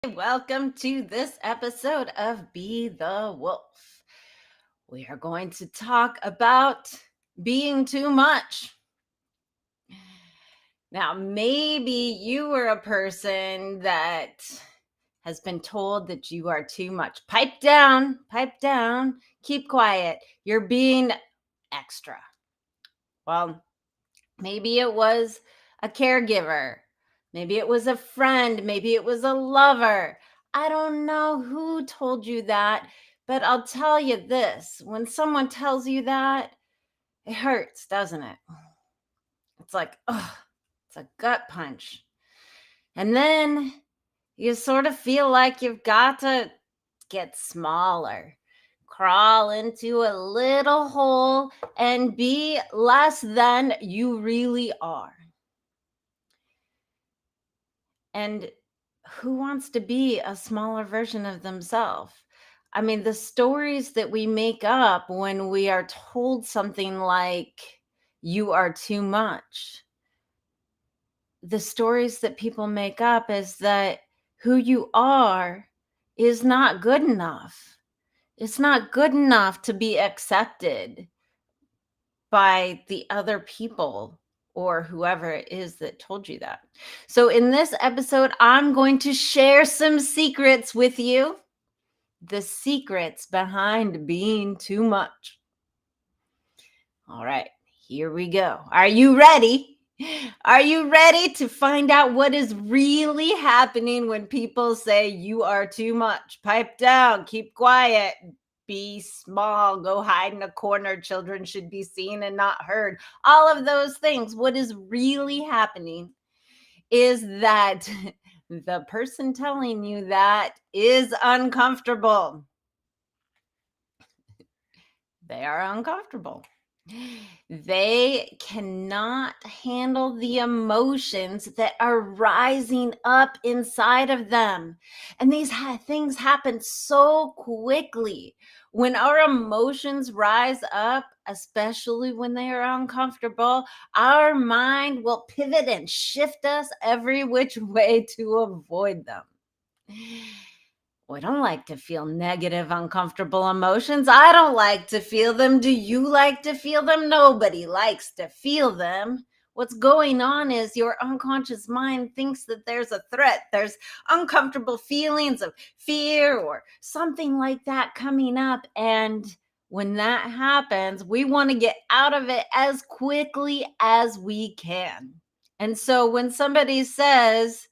Welcome to this episode of Be the Wolf. We are going to talk about being too much. Now, maybe you were a person that has been told that you are too much. Pipe down, keep quiet. You're being extra. Well, maybe it was a caregiver. Maybe it was a friend. Maybe it was a lover. I don't know who told you that, but I'll tell you this. When someone tells you that, it hurts, doesn't it? It's like, oh, it's a gut punch. And then you sort of feel like you've got to get smaller, crawl into a little hole, and be less than you really are. And who wants to be a smaller version of themselves? I mean, the stories that we make up when we are told something like, you are too much, the stories that people make up is that who you are is not good enough. It's not good enough to be accepted by the other people or whoever it is that told you that. So, in this episode, I'm going to share some secrets with you, the secrets behind being too much. All right, here we go. Are you ready? Are you ready to find out what is really happening when people say you are too much? Pipe down, keep quiet, be small, go hide in a corner, children should be seen and not heard. All of those things. What is really happening is that the person telling you that is uncomfortable. They are uncomfortable. They cannot handle the emotions that are rising up inside of them. And these things happen so quickly. When our emotions rise up, especially when they are uncomfortable, our mind will pivot and shift us every which way to avoid them. We don't like to feel negative, uncomfortable emotions. I don't like to feel them. Do you like to feel them? Nobody likes to feel them. What's going on is your unconscious mind thinks that there's a threat. There's uncomfortable feelings of fear or something like that coming up. And when that happens, we want to get out of it as quickly as we can. And so when somebody says,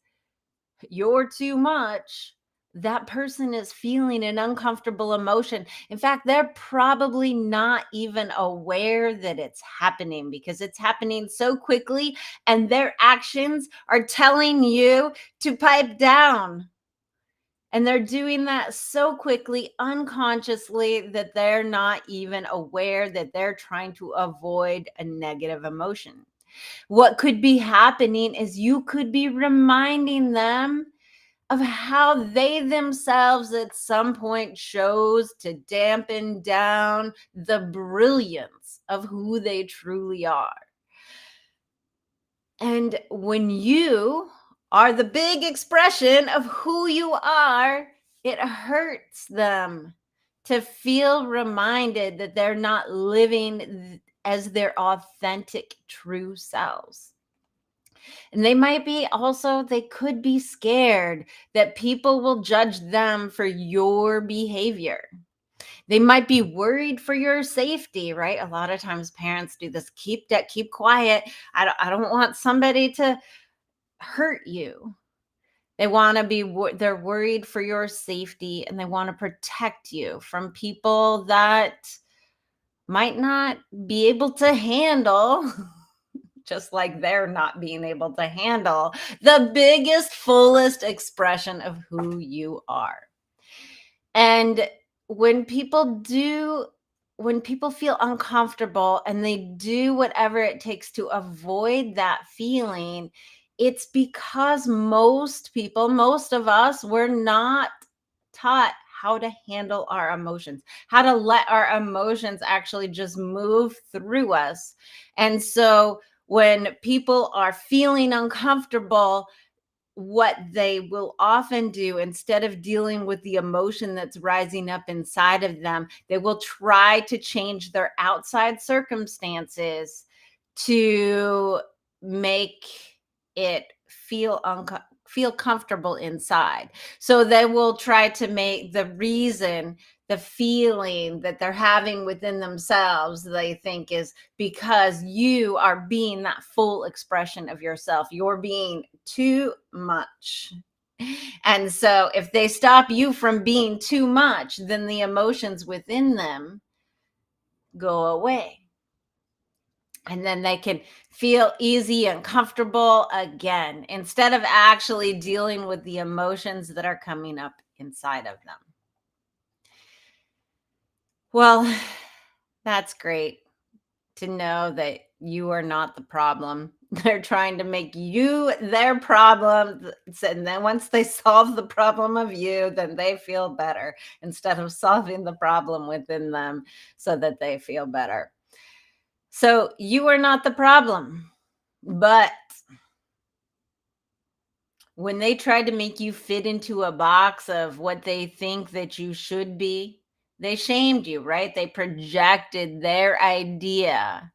you're too much, that person is feeling an uncomfortable emotion. In fact, they're probably not even aware that it's happening because it's happening so quickly and their actions are telling you to pipe down. And they're doing that so quickly, unconsciously, that they're not even aware that they're trying to avoid a negative emotion. What could be happening is you could be reminding them of how they themselves at some point chose to dampen down the brilliance of who they truly are. And when you are the big expression of who you are, it hurts them to feel reminded that they're not living as their authentic, true selves. And they could be scared that people will judge them for your behavior. They might be worried for your safety, right? A lot of times parents do this, keep quiet. I don't want somebody to hurt you. They're worried for your safety and they want to protect you from people that might not be able to handle just like they're not being able to handle the biggest, fullest expression of who you are. And when people feel uncomfortable and they do whatever it takes to avoid that feeling, it's because most of us, were not taught how to handle our emotions, how to let our emotions actually just move through us. And so when people are feeling uncomfortable, what they will often do, instead of dealing with the emotion that's rising up inside of them, they will try to change their outside circumstances to make it feel comfortable inside. So they will try to make the feeling that they're having within themselves, they think, is because you are being that full expression of yourself. You're being too much. And so if they stop you from being too much, then the emotions within them go away. And then they can feel easy and comfortable again, instead of actually dealing with the emotions that are coming up inside of them. Well, that's great to know that you are not the problem. They're trying to make you their problem. And then once they solve the problem of you, then they feel better, instead of solving the problem within them so that they feel better. So you are not the problem. But when they try to make you fit into a box of what they think that you should be, they shamed you, right? They projected their idea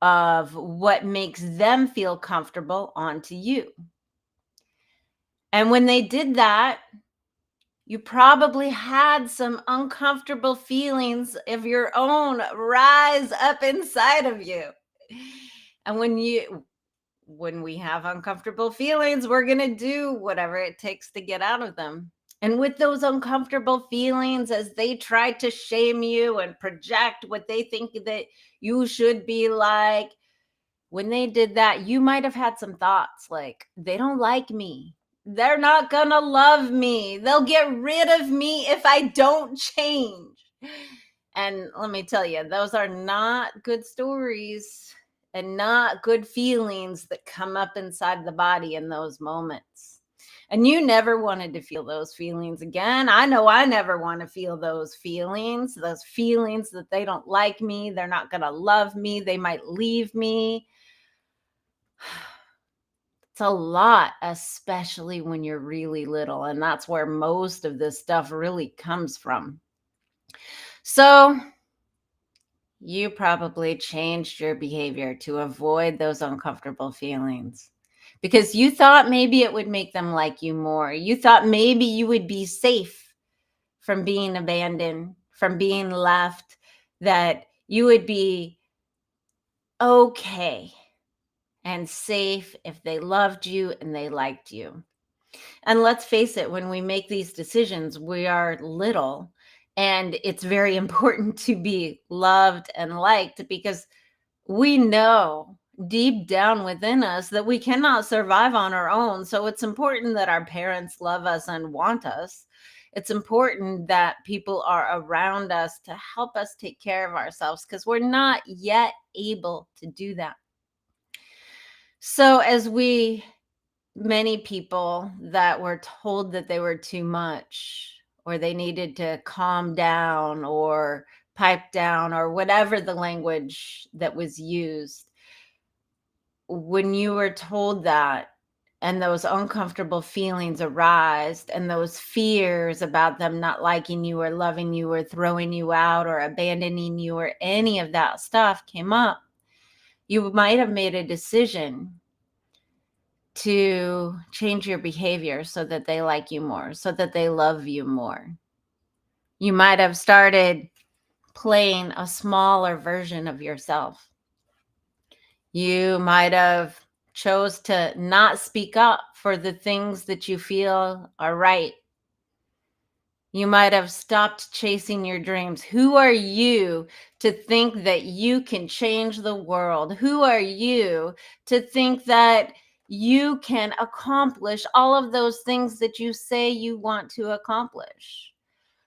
of what makes them feel comfortable onto you. And when they did that, you probably had some uncomfortable feelings of your own rise up inside of you. And when we have uncomfortable feelings, we're going to do whatever it takes to get out of them. And with those uncomfortable feelings, as they try to shame you and project what they think that you should be like, when they did that, you might have had some thoughts like, they don't like me. They're not going to love me. They'll get rid of me if I don't change. And let me tell you, those are not good stories and not good feelings that come up inside the body in those moments. And you never wanted to feel those feelings again. I know I never want to feel those feelings that they don't like me, they're not going to love me, they might leave me. It's a lot, especially when you're really little. And that's where most of this stuff really comes from. So you probably changed your behavior to avoid those uncomfortable feelings because you thought maybe it would make them like you more. You thought maybe you would be safe from being abandoned, from being left, that you would be okay and safe if they loved you and they liked you. And let's face it, when we make these decisions, we are little, and it's very important to be loved and liked, because we know deep down within us that we cannot survive on our own. So it's important that our parents love us and want us. It's important that people are around us to help us take care of ourselves, because we're not yet able to do that. So many people that were told that they were too much, or they needed to calm down or pipe down, or whatever the language that was used, when you were told that, and those uncomfortable feelings arise, and those fears about them not liking you or loving you or throwing you out or abandoning you or any of that stuff came up, you might have made a decision to change your behavior so that they like you more, so that they love you more. You might have started playing a smaller version of yourself. You might have chose to not speak up for the things that you feel are right. You might have stopped chasing your dreams. Who are you to think that you can change the world? Who are you to think that you can accomplish all of those things that you say you want to accomplish?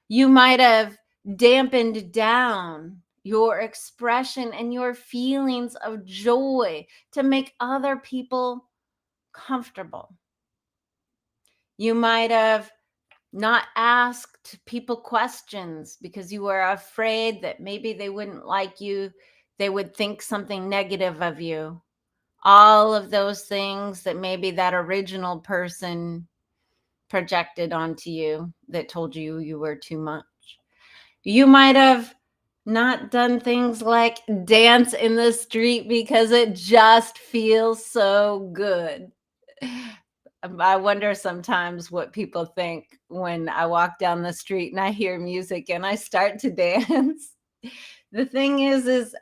You might have dampened down your expression and your feelings of joy to make other people comfortable. You might have not asked people questions because you were afraid that maybe they wouldn't like you. They would think something negative of you. all of those things that maybe that original person projected onto you that told you you were too much. You might have not done things like dance in the street because it just feels so good. I wonder sometimes what people think when I walk down the street and I hear music and I start to dance. The thing is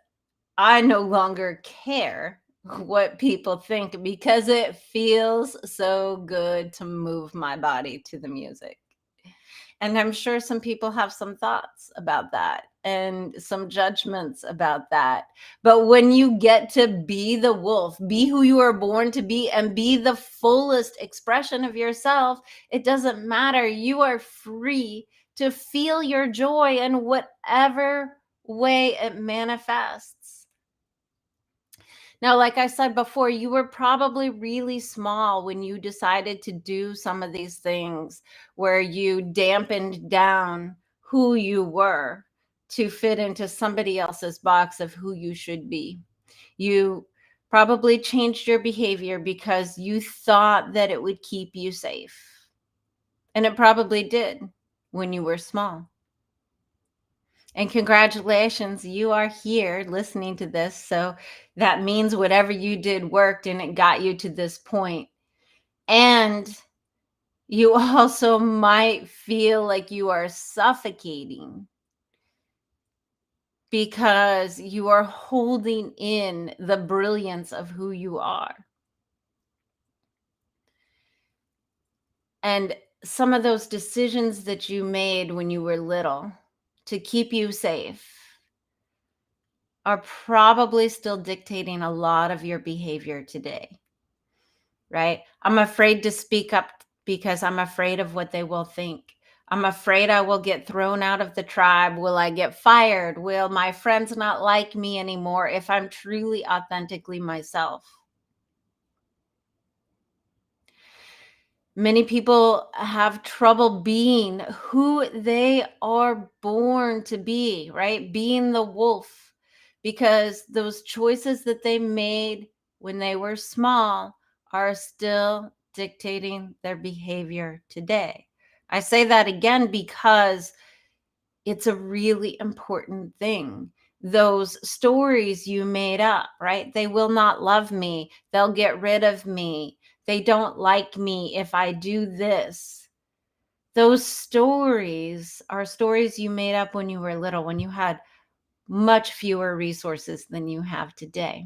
I no longer care what people think because it feels so good to move my body to the music. And I'm sure some people have some thoughts about that and some judgments about that. But when you get to be the wolf, be who you are born to be, and be the fullest expression of yourself, it doesn't matter. You are free to feel your joy in whatever way it manifests. Now, like I said before, you were probably really small when you decided to do some of these things where you dampened down who you were to fit into somebody else's box of who you should be. You probably changed your behavior because you thought that it would keep you safe. And it probably did when you were small. And congratulations, you are here listening to this. So that means whatever you did worked and it got you to this point. And you also might feel like you are suffocating because you are holding in the brilliance of who you are. And some of those decisions that you made when you were little to keep you safe are probably still dictating a lot of your behavior today, right? I'm afraid to speak up because I'm afraid of what they will think. I'm afraid I will get thrown out of the tribe. Will I get fired? Will my friends not like me anymore if I'm truly authentically myself? Many people have trouble being who they are born to be, right? Being the wolf, because those choices that they made when they were small are still dictating their behavior today. I say that again because it's a really important thing. Those stories you made up, right? They will not love me. They'll get rid of me. They don't like me if I do this. Those stories are stories you made up when you were little, when you had much fewer resources than you have today.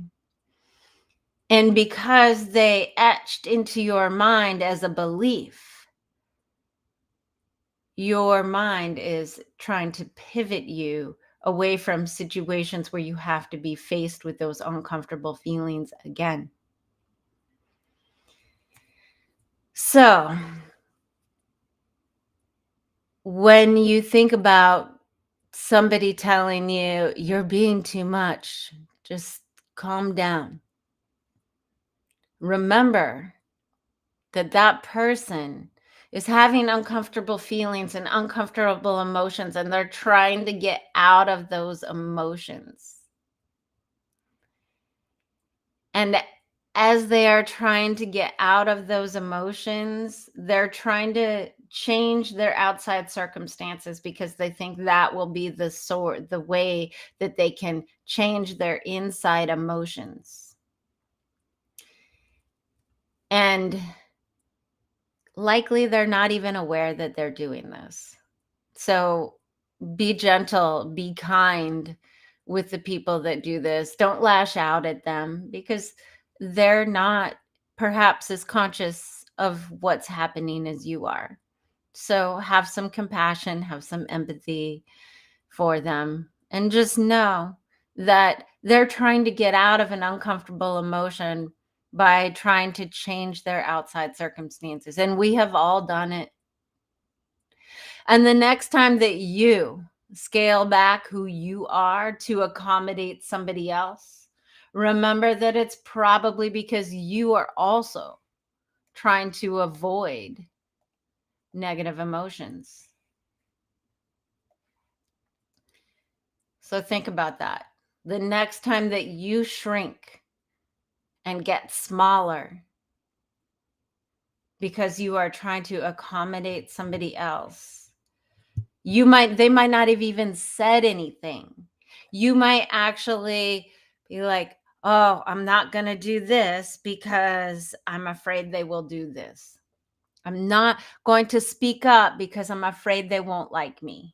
And because they etched into your mind as a belief, your mind is trying to pivot you away from situations where you have to be faced with those uncomfortable feelings again. So, when you think about somebody telling you you're being too much, just calm down. Remember that that person is having uncomfortable feelings and uncomfortable emotions, and they're trying to get out of those emotions. And as they are trying to get out of those emotions, they're trying to change their outside circumstances because they think that will be the way that they can change their inside emotions. And likely they're not even aware that they're doing this. So be gentle, be kind with the people that do this. Don't lash out at them because they're not perhaps as conscious of what's happening as you are. So have some compassion, have some empathy for them, and just know that they're trying to get out of an uncomfortable emotion by trying to change their outside circumstances. And we have all done it. And the next time that you scale back who you are to accommodate somebody else, remember that it's probably because you are also trying to avoid negative emotions. So think about that. The next time that you shrink and get smaller because you are trying to accommodate somebody else. They might not have even said anything. You might actually be like, oh, I'm not going to do this because I'm afraid they will do this. I'm not going to speak up because I'm afraid they won't like me.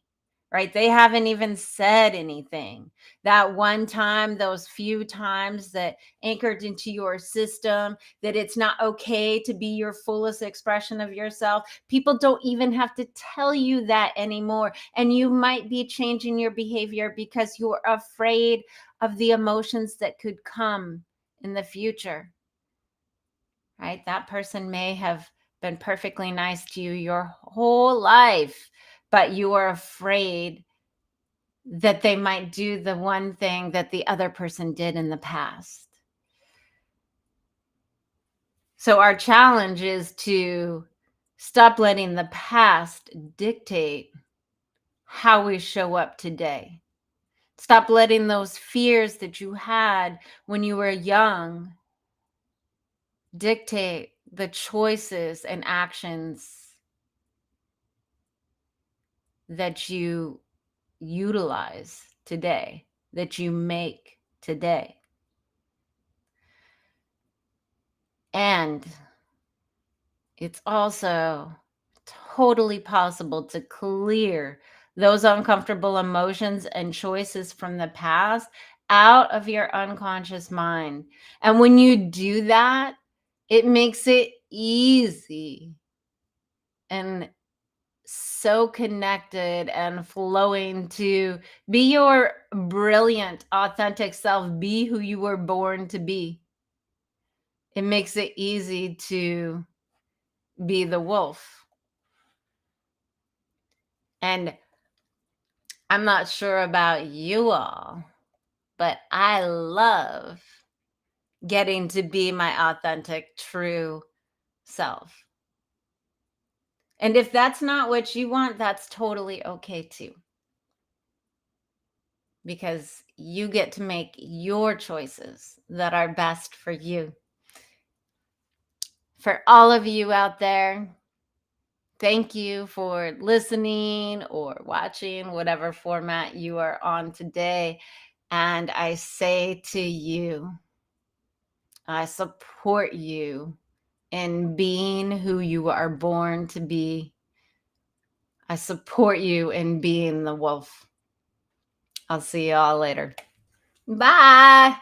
Right? They haven't even said anything. That one time, those few times that anchored into your system that it's not okay to be your fullest expression of yourself, people don't even have to tell you that anymore. And you might be changing your behavior because you're afraid of the emotions that could come in the future. Right? That person may have been perfectly nice to you your whole life, but you are afraid that they might do the one thing that the other person did in the past. So our challenge is to stop letting the past dictate how we show up today. Stop letting those fears that you had when you were young dictate the choices and actions that you utilize today, that you make today. And it's also totally possible to clear those uncomfortable emotions and choices from the past out of your unconscious mind. And when you do that, it makes it easy and so connected and flowing to be your brilliant, authentic self, be who you were born to be. It makes it easy to be the wolf. And I'm not sure about you all, but I love getting to be my authentic, true self. And if that's not what you want, that's totally okay too. Because you get to make your choices that are best for you. For all of you out there, thank you for listening or watching, whatever format you are on today. And I say to you, I support you in being who you are born to be. I support you in being the wolf. I'll see you all later. Bye.